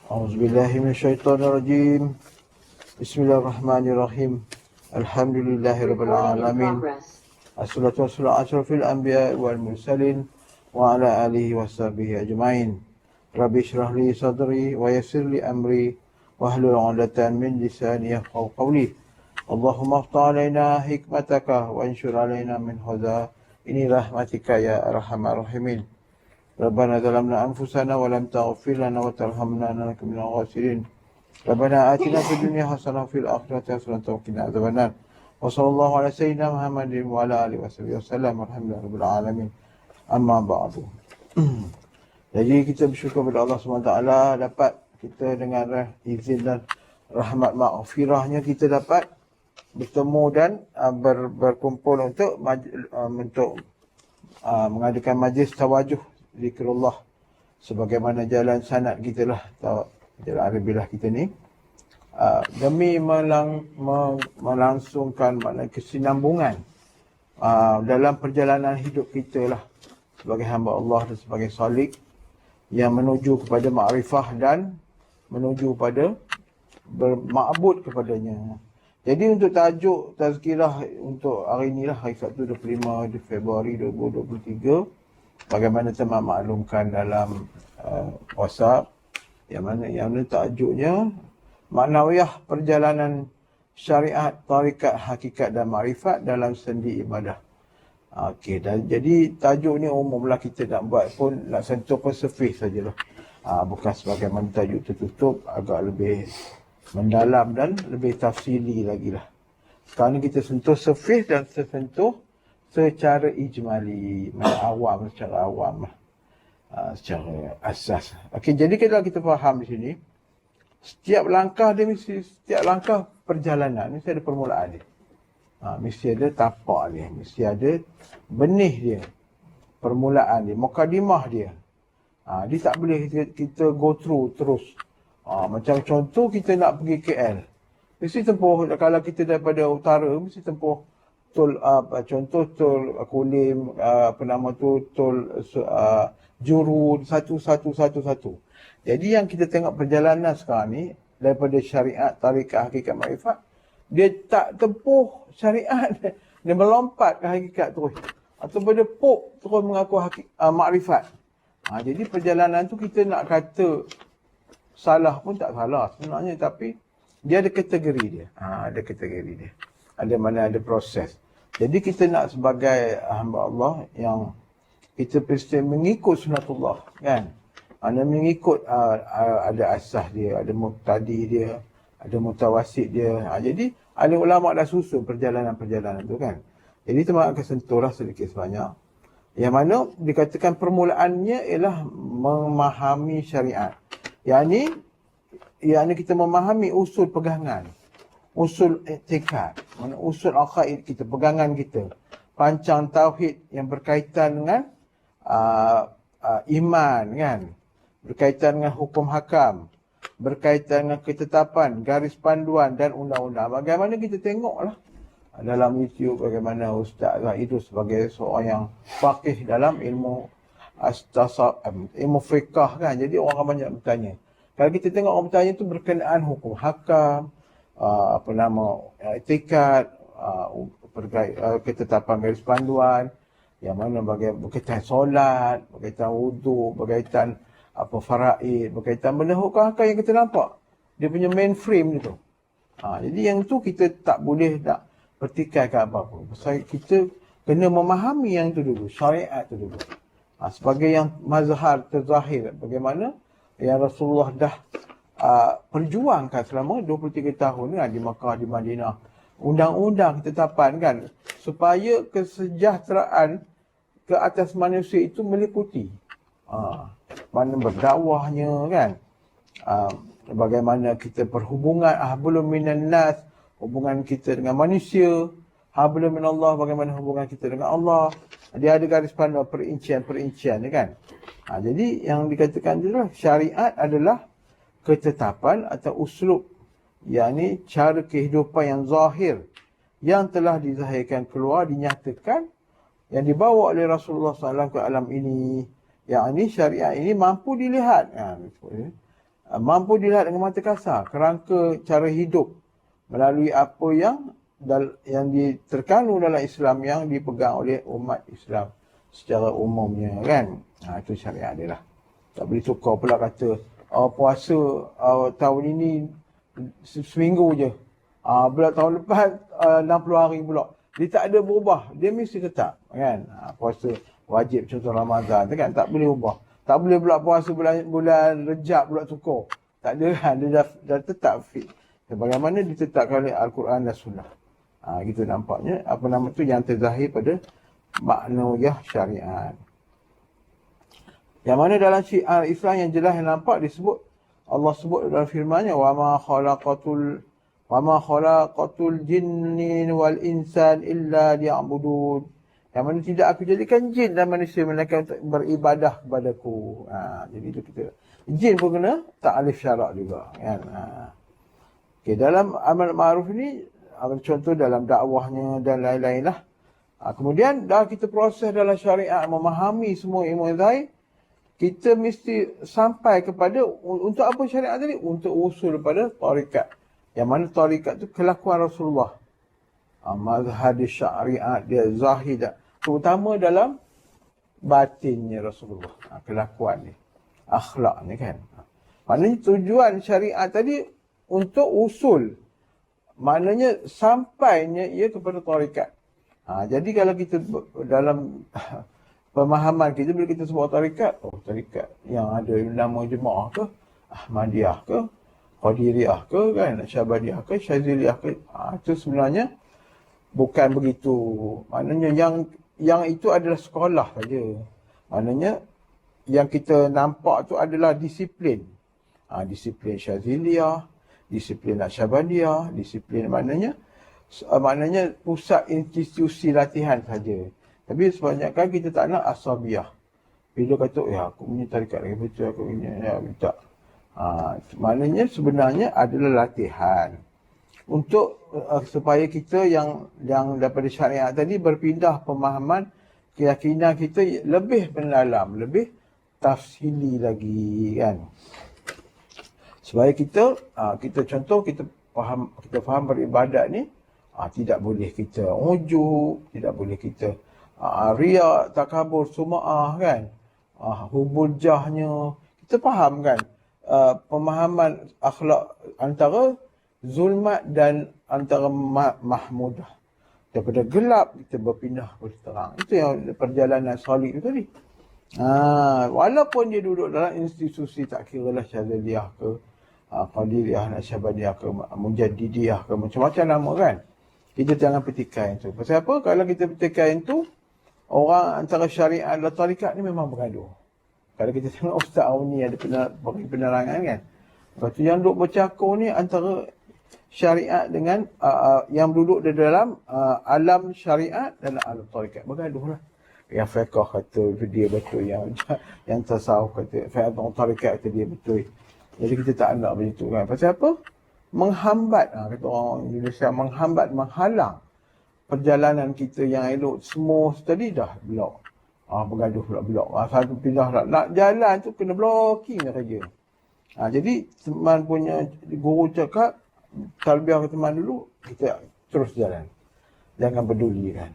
A'udzubillahi minasyaitonirrajim. Bismillahirrahmanirrahim. Alhamdulillahirabbil alamin. Assalatu wassalamu ala asyrafil anbiya'i wal mursalin wa ala alihi washabihi ajmain. Rabbi shrah li sadri wa yassir li amri wahlul 'uqdatam min lisani yafqahu qawli. Allahumma iftah 'alaina hikmataka wa anshur 'alaina min khazaini rahmatika ya arhamar rahimin. Rabbana zalamna anfusana wa lam taghfir lana wa tarhamna lanakunanna minal khasirin. Rabbana atina fid dunya hasanah wa fil akhirati hasanah wa qina adzabannar. Wa sallallahu ala sayyidina Muhammadin wa ala alihi wasallam. Alhamdulillahirabbil alamin. Amma ba'du. Jadi kita bersyukur kepada Allah SWT dapat kita dengan izin dan rahmat maghfirahnya kita dapat bertemu dan berkumpul untuk mengadakan majlis tawajuh zikrullah sebagaimana jalan sanad kita lah, jalan arabilah kita ni, demi melangsungkan makna kesinambungan dalam perjalanan hidup kita lah sebagai hamba Allah dan sebagai salik yang menuju kepada ma'rifah dan menuju pada berma'bud kepadanya. Jadi untuk tajuk tazkirah untuk hari inilah, hari Sabtu 25 Februari 2023, bagaimana teman maklumkan dalam WhatsApp, yang mana tajuknya Maknawiyah Perjalanan Syariat, Tarikat, Hakikat dan Ma'rifat dalam Sendi Ibadah. Okey, jadi tajuk ni umumlah, kita nak buat pun nak sentuh pun surface sajalah. Bukan sebagaimana tajuk tertutup, agak lebih mendalam dan lebih tafsili lagi lah. Sekarang ni kita sentuh surface dan sentuh secara ijmali, awam, secara awam, secara asas. Okey, jadi kalau kita faham di sini, setiap langkah dia mesti, setiap langkah perjalanan mesti ada permulaan dia. Mesti ada tapak dia, mesti ada benih dia, permulaan dia, mukadimah dia. Dia tak boleh kita go through terus. Macam contoh kita nak pergi KL, mesti tempuh, kalau kita daripada utara, mesti tempuh tol, contoh tol Kulim, tol Jurun, satu. Jadi yang kita tengok perjalanan sekarang ni, daripada syariat, tarikat, hakikat, makrifat, dia tak tempuh syariat, dia melompat ke hakikat terus, atau pada terus mengaku makrifat. Jadi perjalanan tu kita nak kata salah pun tak salah sebenarnya, tapi dia ada kategori dia. Ada kategori dia. Ada mana ada proses. Jadi kita nak sebagai hamba Allah yang kita mesti mengikut sunatullah, kan? Anda mengikut ada asas dia, ada muqtadi dia, ada mutawasid dia. Jadi ada ulama dah susun perjalanan-perjalanan tu, kan? Jadi teman akan sentuhlah sedikit sebanyak. Yang mana dikatakan permulaannya ialah memahami syariat. Yang ni kita memahami usul pegangan, usul i'tikad, usul aqaid kita, pegangan kita, pancang tauhid yang berkaitan dengan iman, kan, berkaitan dengan hukum hakam, berkaitan dengan ketetapan, garis panduan dan undang-undang. Bagaimana kita tengoklah dalam YouTube bagaimana Ustaz Idrus sebagai seorang yang faqih dalam ilmu ilmu fiqh, kan. Jadi orang banyak bertanya. Kalau kita tengok orang bertanya tu berkenaan hukum hakam, etikad, ketetapan garis panduan, yang mana berkaitan solat, berkaitan wudu, berkaitan faraid, berkaitan benda hukum hakam yang kita nampak. Dia punya mainframe dia tu. Jadi yang tu kita tak boleh nak pertikaikan apa-apa. Pasal kita kena memahami yang tu dulu, syariat tu dulu. Sebagai yang mazhar terzahir, bagaimana yang Rasulullah dah perjuangkan selama 23 tahun, kan, di Makkah, di Madinah. Undang-undang ketetapan, kan, supaya kesejahteraan ke atas manusia itu meliputi mana berdakwahnya, kan, bagaimana kita berhubungan, hablum minan nas, hubungan kita dengan manusia, hablum minallah, bagaimana hubungan kita dengan Allah. Dia ada garis panduan perincian, kan. Jadi yang dikatakan itulah syariat adalah ketetapan atau uslub, yakni cara kehidupan yang zahir, yang telah dizahirkan keluar, dinyatakan, yang dibawa oleh Rasulullah SAW ke alam ini. Yakni syariat ini mampu dilihat. mampu dilihat dengan mata kasar, kerangka cara hidup melalui apa yang terkandung dalam Islam yang dipegang oleh umat Islam secara umumnya kan. Itu syariat dia lah. Tak boleh tukar pula kata puasa tahun ini seminggu je. Pula tahun lepas 60 hari pula. Dia tak ada berubah. Dia mesti tetap kan. Puasa wajib contoh Ramadan tu kan tak boleh ubah. Tak boleh pula puasa bulan Rejab pula tukar. Tak ada kan. Dia dah tetap fit. Bagaimana ditetapkan oleh Al-Quran dan Sunnah. Gitu nampaknya. Apa nama tu yang terzahir pada maknawiyah syariat. Yang mana dalam syiar Islam yang jelas yang nampak disebut, Allah sebut dalam firman-Nya, wa ma khalaqatul jinni wal insan illa liya'budun. Yang mana tidak aku jadikan jin dan manusia melainkan untuk beribadah kepadaku. Jadi itu kita. Jin pun kena ta'alif syarak juga kan. Okay, dalam amal ma'ruf ni contoh dalam dakwahnya dan lain-lain lah. Kemudian dah kita proses dalam syariat memahami semua ilmu zahir, kita mesti sampai kepada untuk apa syariat tadi? Untuk usul pada tarikat. Yang mana tarikat tu kelakuan Rasulullah. Mazhar syariat dia zahir, terutama dalam batinnya Rasulullah. Kelakuan ni, akhlak ni kan. Maknanya tujuan syariat tadi untuk usul. Maknanya sampainya ia kepada tarikat. Jadi kalau kita dalam pemahaman kita bila kita sebut tarikat, tarikat yang ada nama jemaah ke, Ahmadiyah ke, Qadiriyah ke kan, Syabadiyah ke, Syaziliyah ke, itu sebenarnya bukan begitu. Maknanya yang itu adalah sekolah saja. Maknanya yang kita nampak tu adalah disiplin. Disiplin Syaziliyah, disiplin Syabadiyah, disiplin maknanya pusat institusi latihan saja. Tapi sebanyak kita tak nak asabiyah. Bila kata, aku punya tarikat lagi betul, aku punya, tak. Maknanya sebenarnya adalah latihan. Untuk supaya kita yang daripada syariat tadi berpindah pemahaman, keyakinan kita lebih mendalam, lebih tafsili lagi kan. Supaya kita contoh, kita faham beribadat ni, tidak boleh kita ujub, tidak boleh kita riak, takabur, sum'ah kan. Hubujahnya. Kita faham kan. Pemahaman akhlak antara zulmat dan antara mahmudah. Daripada gelap kita berpindah kepada terang. Itu yang perjalanan solid itu tadi. Walaupun dia duduk dalam institusi tak kira lah Syazaliyah ke, Qadiriyah, Syabadiyah ke, Mujaddidiyah ke, macam-macam nama kan. Kita jangan petikai itu. Pasal apa? Kalau kita petikai itu, orang antara syariat dan tarikat ni memang bergaduh. Kalau kita tengok Ustaz Auni ada penerangan kan. Lepas tu yang duduk bercakap ni antara syariat dengan yang duduk di dalam alam syariat dan alam tarikat. Bergaduh lah. Yang fiqh kata dia betul, yang tasawuf kata, fiqh tarikat kata dia betul. Jadi kita tak nak begitu kan. Pasal apa? Menghambat, kata orang Indonesia, menghalang perjalanan kita yang elok. Semua tadi dah blok. Bergaduh pula blok. Satu pindah nak jalan tu kena blocking dah saja. Jadi teman punya guru cakap, talbiah ke teman dulu, kita terus jalan. Jangan peduli kan.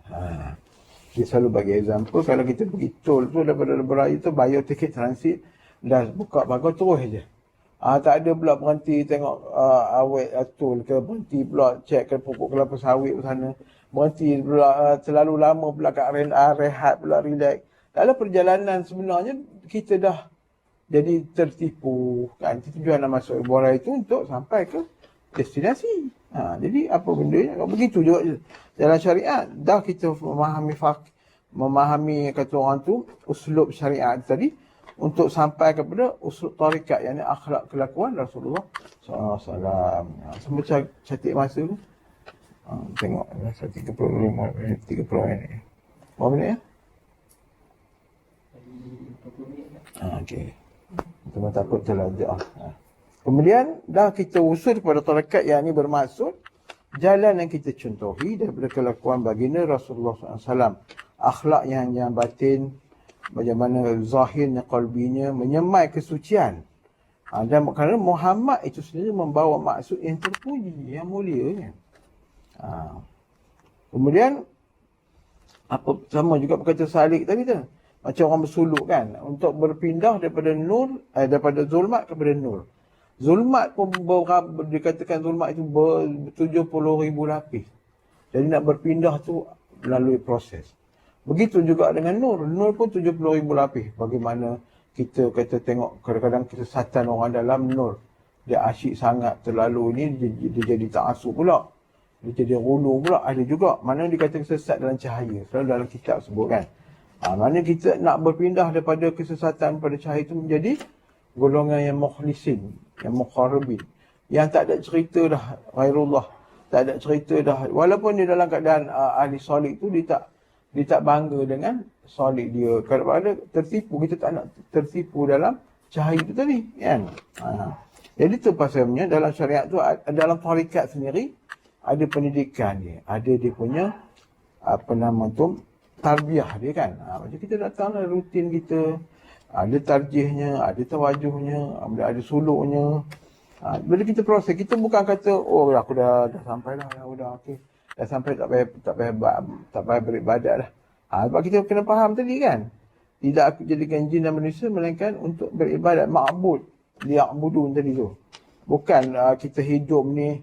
Dia selalu bagi example, kalau kita pergi tol tu daripada Beraya tu, bayar tiket transit, dah buka pagar terus je. Tak ada pula berhenti tengok awet tol ke, berhenti pula cek ke pokok kelapa sawit ke sana. Berhenti pula terlalu lama pula kat rehat pula, relax. Dalam perjalanan sebenarnya kita dah jadi tertipu kan. Tujuan nak masuk Ibuara itu untuk sampai ke destinasi. Jadi apa benda kalau begitu juga dalam syariat. Dah kita memahami kata orang tu uslub syariat tadi untuk sampai kepada uslub tarikat, yakni akhlak kelakuan Rasulullah SAW. Semua cantik masa tu. Tengok 35 minit. Berapa minit ya? Okey. Cuma takut terlajak. Kemudian dah kita usul kepada tarikat, yang ini bermaksud jalan yang kita contohi daripada kelakuan baginda Rasulullah SAW. Akhlak yang batin, bagaimana zahirnya, qalbinya, menyemai kesucian. Dan kerana Muhammad itu sendiri membawa maksud yang terpuji, yang mulia kan. Kemudian apa sama juga perkata salik tadi tu. Macam orang bersuluk kan, untuk berpindah daripada daripada zulmat kepada nur. Zulmat pun dikatakan zulmat itu 70,000 lapis. Jadi nak berpindah tu melalui proses. Begitu juga dengan nur. Nur pun 70,000 lapis. Bagaimana kita kata tengok kadang-kadang kesesatan orang dalam nur. Dia asyik sangat terlalu ni, dia jadi ta'asub pula. Dia jadi rulu pula. Ada juga. Mana dikatakan sesat dalam cahaya. Selalu dalam kitab sebut kan. Mana kita nak berpindah daripada kesesatan pada cahaya itu menjadi golongan yang mukhlisin, yang muqarrabin. Yang tak ada cerita dah ghairullah. Tak ada cerita dah. Walaupun dia dalam keadaan ahli solid tu, dia tak bangga dengan solid dia. Kalau ada tertipu, kita tak nak tertipu dalam cahaya itu tadi. Kan? Jadi tu pasalnya dalam syariat tu, dalam tarikat sendiri, ada pendidikan dia. Ada dia punya, tarbiyah dia kan. Macam kita datanglah rutin kita. Ada tarjihnya, ada tawajuhnya, ada suluknya. Bila kita proses, kita bukan kata, oh aku dah sampai dah, okey. Dah sampai tak payah beribadat dah. Sebab kita kena faham tadi kan. Tidak aku jadikan jin dan manusia melainkan untuk beribadat, ma'bud, liya'budun tadi tu. Bukan kita hidup ni,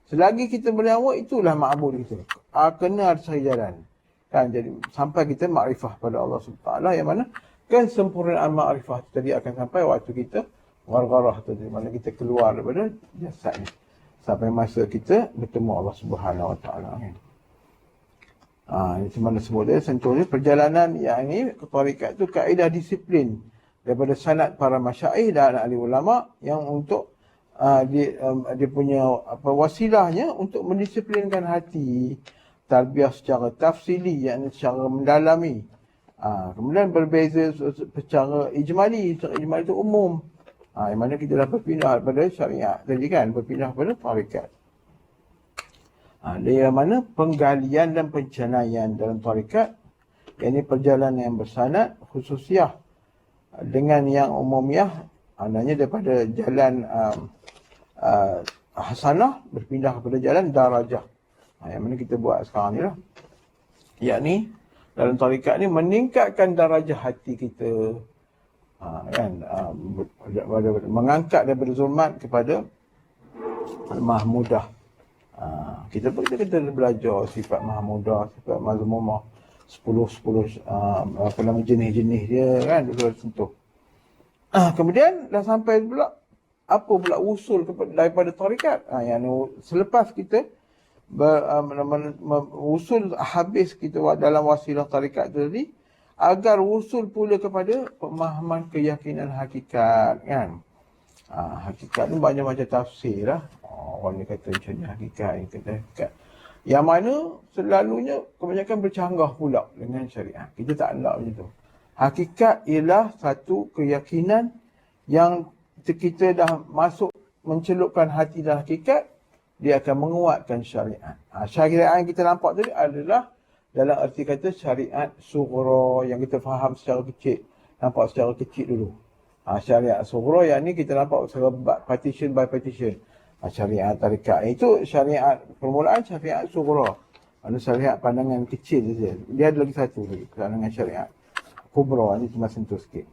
selagi kita bernyawa itulah ma'bud kita. Kena ada cari jalan. Kan, jadi sampai kita makrifah pada Allah SWT yang mana kesempurnaan makrifah tadi akan sampai waktu kita ghargharah tadi, mana kita keluar daripada jasad ni. Sampai masa kita bertemu Allah Subhanahu Wa Taala kan. Ini mana sebut dia sentuh dia perjalanan yang ini ke tarikat tu kaedah disiplin daripada sanad para masyaikh dan ahli ulama yang untuk dia punya wasilahnya untuk mendisiplinkan hati, tarbiyah secara tafsili, yakni secara mendalami. Kemudian berbeza secara ijmali. Secara ijmali itu umum. Yang mana kita dah berpindah pada syariat tadi kan, berpindah pada tarikat. Yang mana penggalian dan pencanaian dalam tarikat, yakni perjalanan yang bersanad, khususiyah dengan yang umumiyah, adanya daripada jalan hasanah berpindah kepada jalan darajah. Yang mana kita buat sekarang ni lah. Yakni dalam tarikat ni meningkatkan darajah hati kita. Kan, mengangkat daripada zulmat kepada mahmudah. Kita belajar sifat mahmudah, sifat mazmumah, 10 jenis-jenis dia kan, kita sentuh. Kemudian dah sampai pula apa pula usul daripada tarikat. Yang selepas kita usul habis kita dalam wasilah tarikat tu tadi, agar usul pula kepada pemahaman keyakinan hakikat kan. Hakikat ni banyak macam tafsir lah. Orang ni kata macam ni hakikat, ni kata hakikat. Yang mana selalunya kebanyakan bercanggah pula dengan syariat. Kita tak nak macam tu. Hakikat ialah satu keyakinan yang kita dah masuk mencelupkan hati dalam hakikat, dia akan menguatkan syariat. Syariat yang kita nampak tadi adalah dalam arti kata syariat sughra yang kita faham secara kecil. Nampak secara kecil dulu. Syariat sughra yang ni kita nampak secara partition by partition. Syariat tarikat itu syariat permulaan, syariat sughra. Ada syariat pandangan kecil saja. Dia ada lagi satu lagi, pandangan syariat kubra, ni cuma sentuh sikit.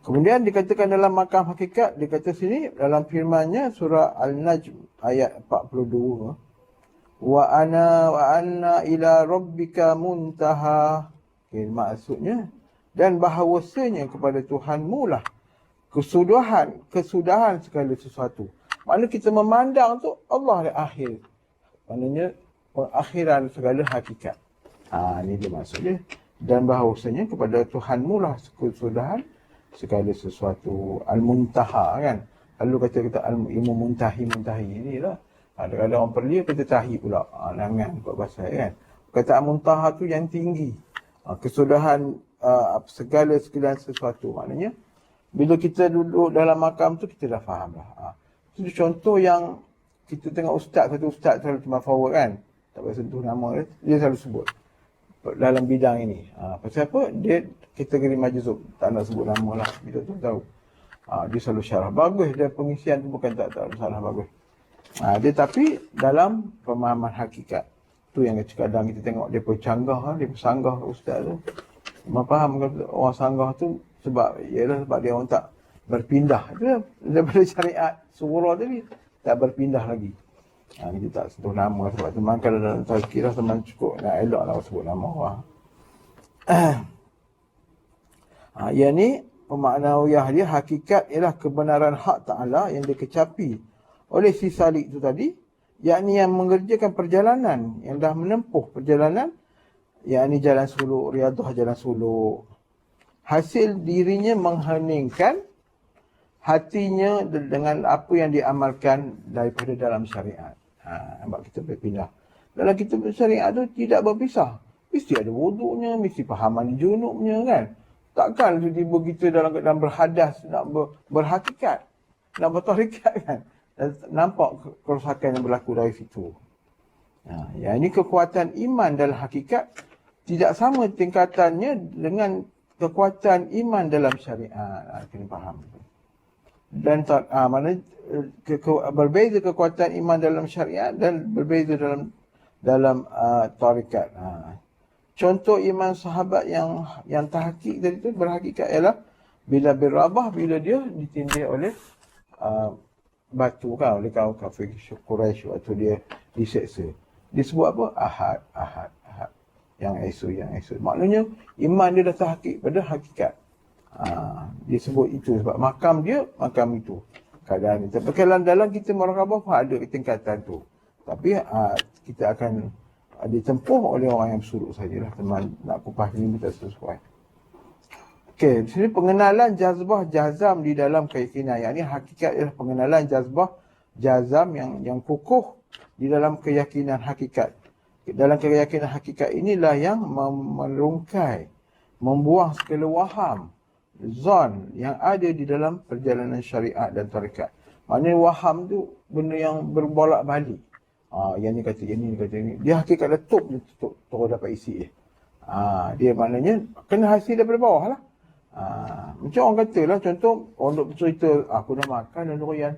Kemudian dikatakan dalam makam hakikat, dikata sini dalam firman-Nya surah Al-Najm ayat 42. Wa anna ila rabbika muntaha. Maksudnya, dan bahawasanya kepada Tuhanmu lah kesudahan segala sesuatu. Maknanya kita memandang tu Allah dah akhir. Maknanya pengakhiran segala hakikat. Ini dia maksudnya. Dan bahawasanya kepada Tuhanmu lah kesudahan segala sesuatu. Al-muntaha kan. Lalu kata ilmu muntahi ini lah. Kadang-kadang orang perlia kata tahi pula. Langan buat bahasa kan. Perkataan muntaha tu yang tinggi. Kesudahan segala sesuatu. Maknanya bila kita duduk dalam makam tu kita dah faham lah. Itu contoh yang kita tengok satu ustaz selalu cuma forward kan. Tak payah sentuh nama dia selalu sebut. Dalam bidang ini. Pasal apa? Dia kategori majzub. Tak nak sebut nama lah. Kita tu tahu. Dia selalu syarah. Bagus dia pengisian tu, bukan tak salah, bagus. Dia tapi dalam pemahaman hakikat. Tu yang kadang kita tengok dia pun canggah, dia pun sanggah ustaz tu. Faham orang sanggah tu sebab dia orang tak berpindah. Dia daripada syariat surah tadi tak berpindah lagi. Kita tak sentuh nama sebab teman kalau dalam tazkirah teman cukup nak elok lah sebut nama orang. Yang ni pemaknawiyah dia, hakikat ialah kebenaran hak Ta'ala yang dikecapi oleh si salik tu tadi, yakni yang mengerjakan perjalanan, yang dah menempuh perjalanan, yakni jalan suluk, riadah jalan suluk. Hasil dirinya mengheningkan hatinya dengan apa yang diamalkan daripada dalam syariat. Nampak kita berpindah. Dalam kita syariat tu tidak berpisah. Mesti ada wuduknya, mesti fahaman junubnya kan. Takkan tiba-tiba kita dalam keadaan berhadas nak berhakikat, nak bertarikat kan. Nampak kerosakan yang berlaku dari situ. Yang ini kekuatan iman dalam hakikat tidak sama tingkatannya dengan kekuatan iman dalam syariat. Kena faham. Dan berbeza kekuatan iman dalam syariat dan berbeza dalam tarikat. Contoh iman sahabat yang tahqiq tadi tu, berhakikat ialah bila berabah, bila dia ditindih oleh batu kan, oleh kaum kafir Quraisy waktu dia diseksa. Disebut apa? Ahad. Yang esok. Maknanya iman dia dah tahqiq pada hakikat. Disebut itu sebab makam dia, makam itu. Keadaan itu. Tapi dalam kita muraqabah ada tingkatan tu. Tapi kita akan ditempuh oleh orang yang bersuruk sajalah. Teman nak kupas ini tak sesuai. Okey, di sini pengenalan jazbah jazam di dalam keyakinan. Yang ini hakikat ialah pengenalan jazbah jazam yang kukuh di dalam keyakinan hakikat. Dalam keyakinan hakikat inilah yang merungkai, membuang segala waham, zon yang ada di dalam perjalanan syariat dan tarikat. Maknanya waham tu benda yang berbolak-balik. Yang ni kata ini. Dia hakikat letup dia terus dapat isi dia. Dia maknanya kena hasil daripada bawah lah. Macam orang kata lah, contoh orang duk bercerita, aku dah makan dah durian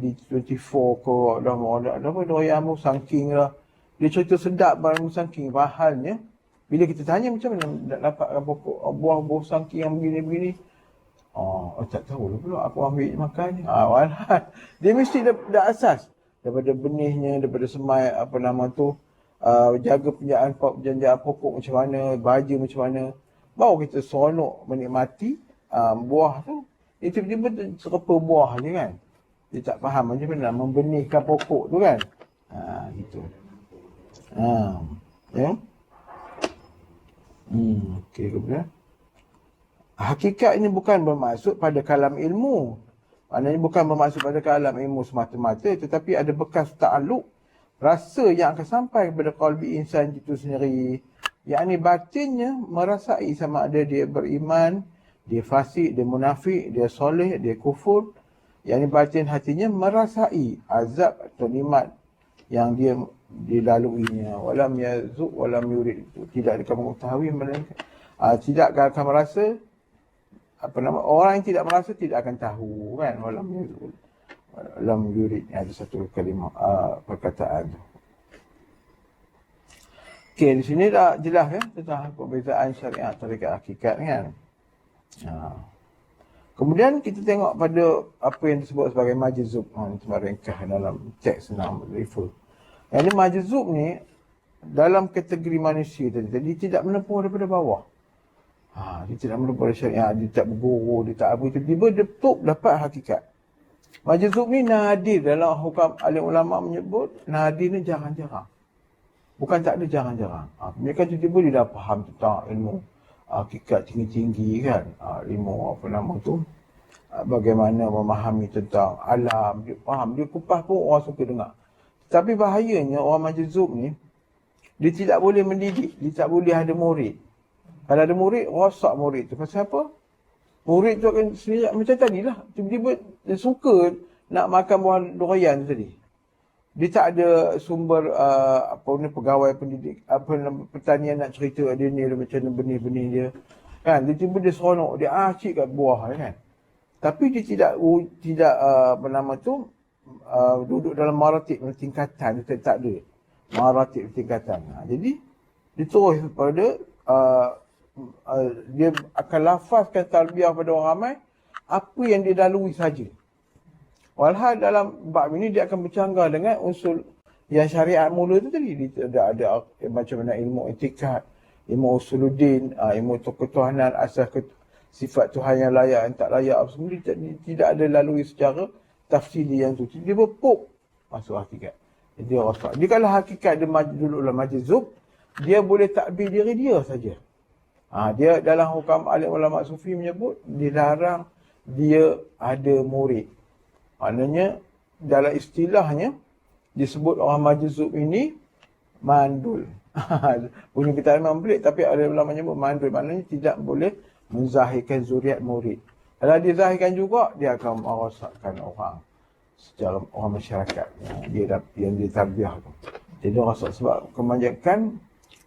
di 24 ke, dah durian mu sangking lah. Dia cerita sedap barang sangking. Pahalnya bila kita tanya macam mana nak dapatkan pokok buah sangking yang begini-begini, tak tahu lah pula, aku ambil makan. Walhal dia mesti dah asas daripada benihnya, daripada semai jaga penjajaan pokok macam mana, baja macam mana, baru kita seronok menikmati buah tu. Dia tiba-tiba serupa buah je kan. Dia tak faham macam mana nak membenihkan pokok tu kan. Gitu. Ya. Okey, kemudian hakikat ini bukan bermaksud pada kalam ilmu. Maknanya bukan bermaksud pada kalam ilmu semata-mata, tetapi ada bekas ta'aluk rasa yang akan sampai kepada qalbi insan itu sendiri. Yakni batinnya merasai sama ada dia beriman, dia fasik, dia munafik, dia soleh, dia kufur. Yakni batin hatinya merasai azab atau nikmat yang dia dilaluinya. Walam yazuk walam yurid, tidak akan mengetahui melainkan tidak akan merasa, orang yang tidak merasa tidak akan tahu kan. Walam yazuk walam yurid, ada satu kalimah perkataan tu. Okey, di sini dah jelas ya tentang perbezaan syariat tarikat hakikat kan. Kemudian kita tengok pada apa yang disebut sebagai majzub. Cuma ringkas dalam teks senang refer. Yang ni majzub ni dalam kategori manusia tadi. Dia tidak menempuh daripada bawah. Dia tidak menempuh dari syariat, dia tak berguru, dia tak apa. Tiba-tiba dia dapat hakikat. Majzub ni nadir dalam hukum alim ulama menyebut nadir ni jarang-jarang. Bukan tak ada, jarang-jarang. Mereka tiba-tiba dia dah faham tentang ilmu hakikat tinggi-tinggi kan. Ilmu bagaimana memahami tentang alam. Dia faham, dia kupas pun orang suka dengar. Tapi bahayanya orang majzub ni, dia tidak boleh mendidik, dia tak boleh ada murid. Kalau ada murid, rosak murid tu. Pasal apa? Murid tu akan sendiri macam tadilah. Tiba-tiba dia suka nak makan buah durian tu tadi. Dia tak ada sumber pegawai pendidik, pertanian nak cerita dia ni macam mana benih-benih dia. Kan, dia tiba dia seronok, dia asyik kat buah kan. Tapi dia tidak apa nama tu, duduk dalam maratib tingkatan. Dia tak ada maratib tingkatan. Jadi dia terus pada dia akan lafazkan tarbiyah pada orang ramai apa yang dia lalui saja. Walhal dalam bab ini dia akan bercanggah dengan usul yang syariat mula tu tadi. Dia ada macam mana ilmu etikat, ilmu usuluddin, ilmu ketuhanan, asas sifat Tuhan yang layak dan tak layak, semua dia tidak ada lalui secara tafsili yang tu. Dia berpuk masuk hakikat. Dia rasa. Dia kalau hakikat dia duduklah majzub, dia boleh takbir diri dia saja. Dia dalam hukam alim ulama sufi menyebut dilarang dia ada murid. Maknanya dalam istilahnya disebut orang majzub ini mandul. Punya kita memang pelik, tapi ada ulama menyebut mandul. Maknanya tidak boleh menzahirkan zuriat murid. Kalau dia zahirkan juga, dia akan merosakkan orang secara orang masyarakat yang dia tarbiyah tu. Jadi dia rosak sebab kebanyakan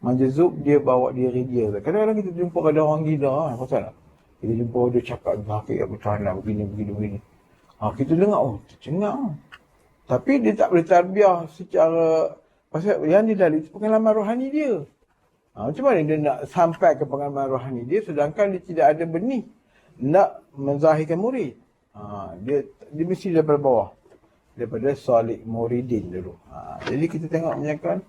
majzub dia bawa diri dia. Kadang-kadang kita jumpa ada orang gila, pasal tak? Kita jumpa dia cakap hakikat bertahanan begini. Kita dengar, tercengang. Tapi dia tak boleh tarbiyah secara, pasal yang dia lalui itu pengalaman rohani dia. Macam mana dia nak sampai ke pengalaman rohani dia sedangkan dia tidak ada benih nak menzahirkan murid. Dia mesti daripada bawah. Daripada Salik Muridin dulu. Jadi kita tengok menyakan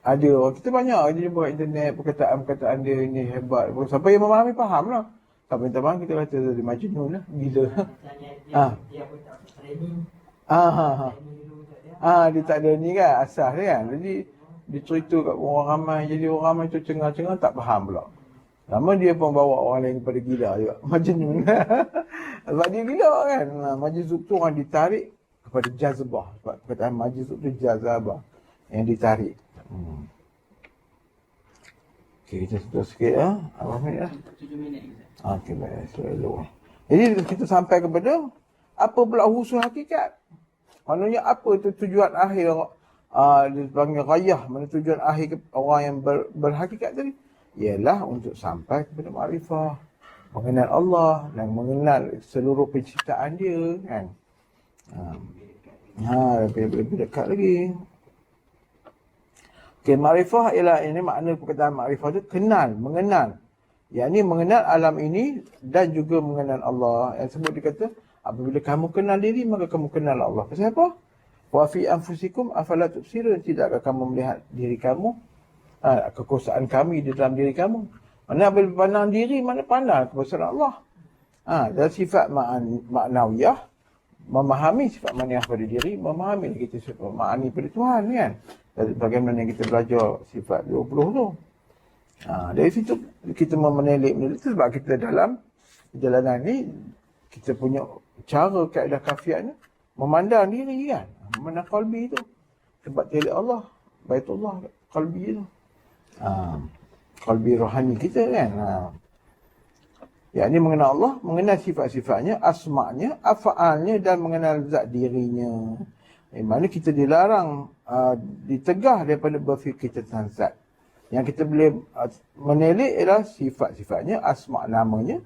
ada orang, kita banyak dia jumpa kat internet perkataan-perkataan dia ni hebat. Siapa yang memahami faham lah. Siapa yang tak faham kita kata dia majnun lah, gila. Dia pun tak training. Dia tak ada ni kan, asas dia kan. Jadi dia cerita kat orang ramai, jadi orang ramai tu cengar-cengar tak faham pula. Lama dia pun bawa orang lain kepada gila juga. Majnun. Sebab dia gila kan. Majzub tu orang ditarik kepada jazbah. Sebab perkataan majzub tu jazabah. Yang ditarik. Okey, kita sentuh sikit lah. Apa minit lah? 7 minit. Okey, baik. Selalu. Jadi kita sampai kepada apa pula husul hakikat. Maknanya apa tu tujuan akhir dipanggil rayah, mana tujuan akhir orang yang berhakikat tadi? Ialah untuk sampai kepada makrifah, mengenal Allah dan mengenal seluruh penciptaan dia kan. Lebih dekat lagi. Okey, makrifah ialah ini makna perkataan makrifah tu kenal, mengenal. Yang ini mengenal alam ini dan juga mengenal Allah. Yang sebut dia kata apabila kamu kenal diri maka kamu kenal Allah. Pasal apa? Wa fi anfusikum afala tubsirun, tidakkah kamu melihat diri kamu, kekuasaan kami di dalam diri kamu. Mana apabila pandang diri, mana pandang kekuasaan Allah. Dan sifat maknawiyah, memahami sifat maknawiyah pada diri, memahami kita sifat maknani pada Tuhan kan. Bagaimana kita belajar sifat 20 tu. Dari situ kita menelik tu sebab kita dalam perjalanan ni kita punya cara kaedah kafiatnya memandang diri kan. Memandang qalbi tu. Sebab tiada Allah, Baitullah, qalbi tu. Qalbi rohani kita kan. Yang ini mengenal Allah, mengenal sifat-sifatnya, asma'nya, afa'alnya dan mengenal zat dirinya. Mana kita dilarang, ditegah daripada berfikir tentang zat. Yang kita boleh menelik ialah sifat-sifatnya, asma' namanya,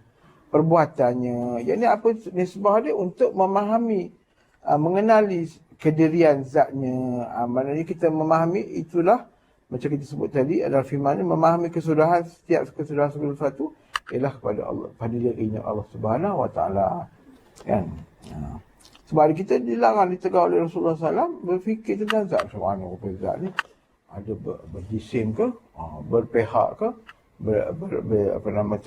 perbuatannya. Yang ini apa nisbah dia untuk memahami, mengenali kedirian zatnya. Maknanya kita memahami itulah, macam kita sebut tadi adalah firman ini, memahami kesudahan setiap kesudahan segala sesuatu ialah kepada Allah, pada dirinya Allah Subhanahu Wa Taala. Kan? Sebab kita dilarang, ditegak oleh Rasulullah SAW berfikir tentang zat. Macam mana rupa zat ni? Ada berjisim ke? Berpihak ke?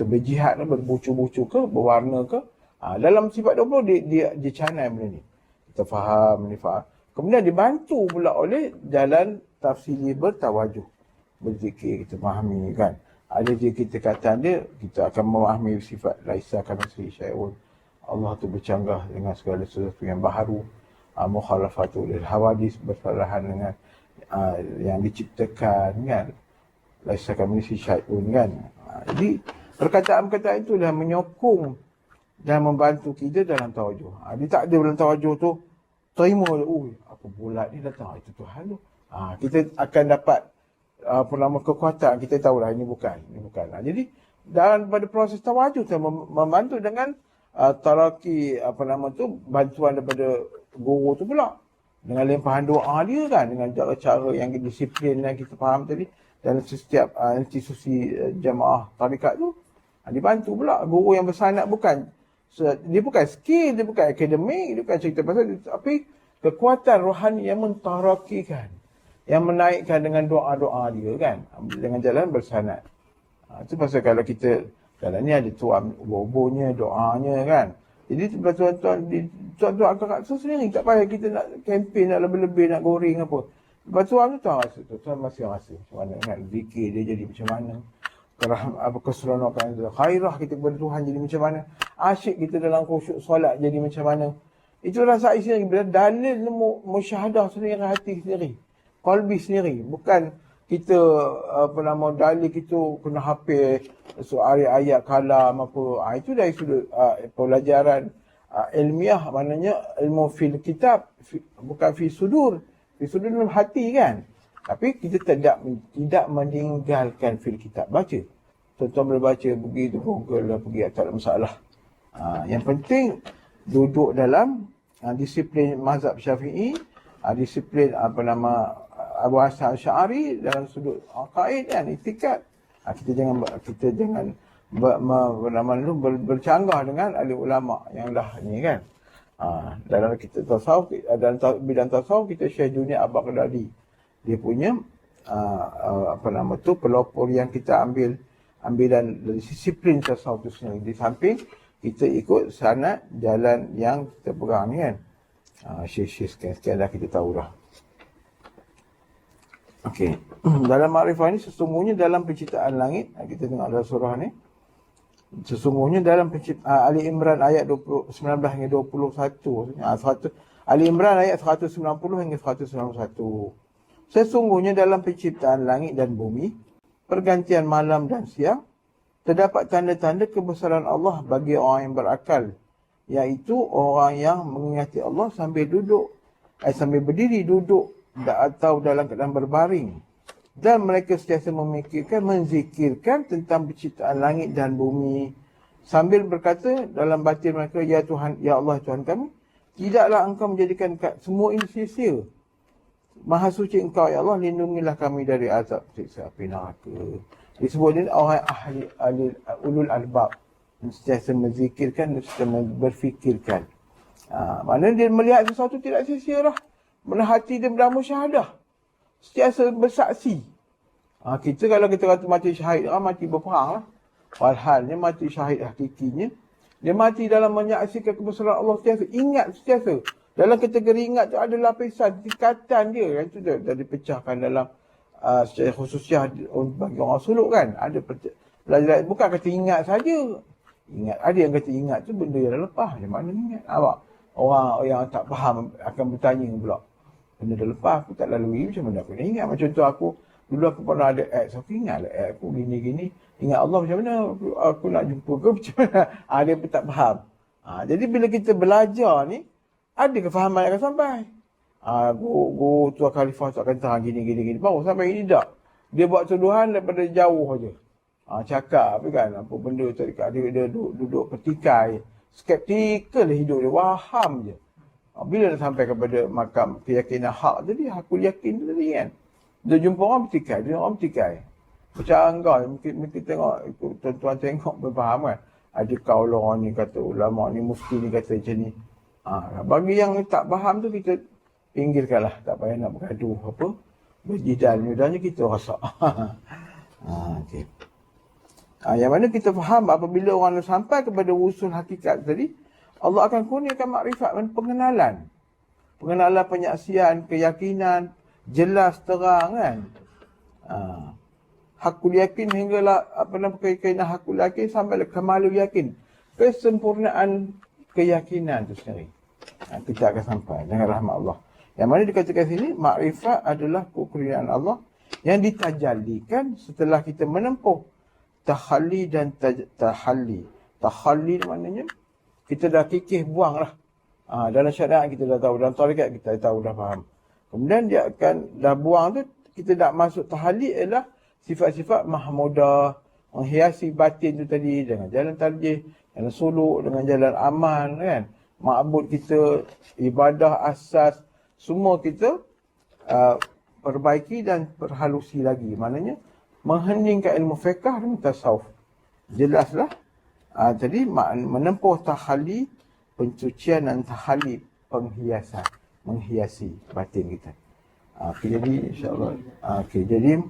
Berjihad ke? Berbucu-bucu ke? Berwarna ke? Dalam sifat 20 dia canai benda ni. Kita faham, ni faham. Kemudian dibantu pula oleh jalan tafsiri bertawajuh. Berzikir, kita fahami kan. Ada je kita kata dia, kita akan memahami sifat laisa kamitslihi syai'un. Allah tu bercanggah dengan segala sesuatu yang baharu. Mukhalafatul hawadis, bersalahan dengan yang diciptakan kan. Laisa kamitslihi syai'un kan. Jadi perkataan-perkataan itulah menyokong dan membantu kita dalam tawajuh. Dia tak ada dalam tawajuh tu terima dia, apa bulat ni datang, itu Tuhan tu. Kita akan dapat kekuatan, kita tahulah ini bukan. Jadi dalam pada proses tawajuh tu membantu dengan taraki bantuan daripada guru tu pula. Dengan limpahan doa dia kan, dengan cara-cara yang disiplin yang kita faham tadi, dan setiap institusi jamaah tarikat tu dibantu pula. Guru yang bersanad dia bukan skill, dia bukan akademik, dia bukan cerita pasal, tapi kekuatan rohani yang mentarakikan, yang menaikkan dengan doa-doa dia kan, dengan jalan bersanad. Itu pasal kalau kita dalam ni ada tuan bobonya, doanya kan. Jadi tuan-tuan akak tu sendiri, tak payah kita nak kempen, nak lebih-lebih, nak goreng apa. Lepas tuan tu tuan rasa, tuan masih rasa macam mana kan, zikir dia jadi macam mana, keseronokan khairah kita kepada Tuhan jadi macam mana, asyik kita dalam khusyuk solat jadi macam mana. Itu rasa sendiri, bila dalil musyahadah sendiri, hati sendiri, qalbi sendiri. Bukan kita dalil kita kena hafal ayat kalam apa. Itu dari sudut pelajaran ilmiah, maknanya ilmu fil kitab, bukan fi sudur. Fi sudur dalam hati kan. Tapi kita tidak meninggalkan fil kitab, baca. Tuan-tuan boleh baca, pergi tu Google lah, pergi, tak ada masalah. Yang penting duduk dalam disiplin mazhab Syafi'i, disiplin Abu Hasan Asy'ari dalam sudut aqaid kan, itikad. Kita jangan bercanggah dengan ahli ulama yang dah ni kan. Dalam kita tasawuf, dalam bidang tasawuf, kita Syekh Junaid Al-Baghdadi, dia punya pelopor yang kita ambilan dari disiplin tasawuf tu sendiri. Di samping kita ikut sanad jalan yang kita pegang ni kan. Syekh sekian dah kita tahu dah. Okey. Dalam makrifah ni, sesungguhnya dalam penciptaan langit, kita tengok dalam surah ni, sesungguhnya dalam Ali Imran ayat 19 hingga 21. Ali Imran ayat 190 hingga 191. Sesungguhnya dalam penciptaan langit dan bumi, pergantian malam dan siang, terdapat tanda-tanda kebesaran Allah bagi orang yang berakal, iaitu orang yang mengingati Allah sambil berdiri, duduk atau dalam keadaan berbaring. Dan mereka sentiasa menzikirkan tentang penciptaan langit dan bumi, sambil berkata dalam batin mereka, ya Tuhan, ya Allah Tuhan kami, tidaklah Engkau menjadikan semua ini sia-sia. Maha suci Engkau ya Allah, lindungilah kami dari azab siksa api neraka. Disebut ini orang ahli ulul albab, sentiasa menzikirkan dan sentiasa berfikirkan. Maknanya dia melihat sesuatu tidak sia-sia lah. Mana hati dia beramu syahadah, sentiasa bersaksi. Kita kalau kita kata mati syahid, mati berperang lah. Walhalnya mati syahid hakikinya, dia mati dalam menyaksikan kebesaran Allah, sentiasa ingat, sentiasa. Dalam kategori ingat tu ada lapisan, tingkatan dia. Yang tu dah dipecahkan dalam secara khususiah bagi orang suluk kan. Ada pelajaran, bukan kata ingat saja. Ingat, ada yang kata ingat tu benda yang dah lepas. Macam mana ingat? Orang yang tak faham akan bertanya pula. Benda dah lepas, aku tak lalui, macam mana aku nak ingat? Macam tu dulu aku pernah ada ex, aku ingat lah ex aku gini-gini. Ingat Allah macam mana? Aku nak jumpa ke macam mana? Dia pun tak faham. Jadi bila kita belajar ni, ada kefahaman yang akan sampai. Guru Tuan Khalifah tu akan tahan gini. Baru sampai ini tak. Dia buat tuduhan daripada jauh aja. Cakap apa kan, apa benda tadi dia duduk petikai. Skeptikal hidup dia, waham je. Bila dah sampai kepada makam keyakinan hak tadi, aku yakin tadi kan. Dia jumpa orang petikai. Macam engkau, mungkin tengok, tuan-tuan tengok berfaham kan. Ada kaulah orang ni kata, ulama ni, mufti ni kata macam ni. Bagi yang tak faham tu, kita pinggirkanlah. Tak payah nak bergaduh apa. Berjidal-jidalnya kita rasa. Okay. Yang mana kita faham apabila orang sampai kepada usul hakikat tadi, Allah akan kurniakan makrifat, pengenalan. Pengenalan, penyaksian, keyakinan, jelas, terang kan. Hakul yakin hinggalah, keyakinan hakul yakin sampai kemalu yakin. Kesempurnaan keyakinan itu sendiri. Kita akan sampai dengan rahmat Allah. Yang mana dikatakan sini, makrifat adalah kekurniaan Allah yang ditajallikan setelah kita menempuh tahalli dan tahalli. Tahalli maknanya kita dah kikih buang lah. Dalam syariat kita dah tahu, dalam tarikat kita dah tahu, dah faham. Kemudian dia akan dah buang tu, kita dah masuk tahalli ialah sifat-sifat mahmudah, menghiasi batin tu tadi dengan jalan tarjih, jalan suluk, dengan jalan aman kan. Ma'bud kita, ibadah asas, semua kita perbaiki dan perhalusi lagi. Maknanya mengheningkan ilmu fiqh dan tasawuf. Jelaslah. Jadi menempuh tahali pencucian dan tahali penghiasan, menghiasi batin kita. Jadi insya-Allah. Jadi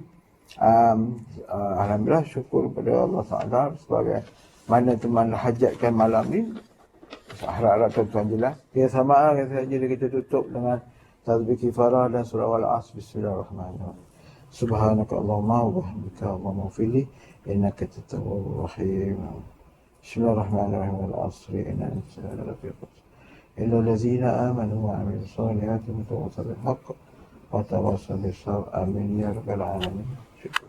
alhamdulillah, syukur kepada Allah Taala sebagai mana teman hajatkan malam ni. Harap-harap tuan-tuan jelas. Sama saja kita tutup dengan tasbih kifarah dan surah Al-Asr. Bismillahirrahmanirrahim. Subhanaka Allahumma wa bihamdika Allahumma ighfirli innaka antat tawwabur rahim. Bismillahirrahmanirrahim. Al-Asr innal insana lafi khusr illa allazina amanu wa 'amilus solihati wa tawassaw bil haqq wa tawassaw bis sabr. Amin ya rabbal alamin. Syukur.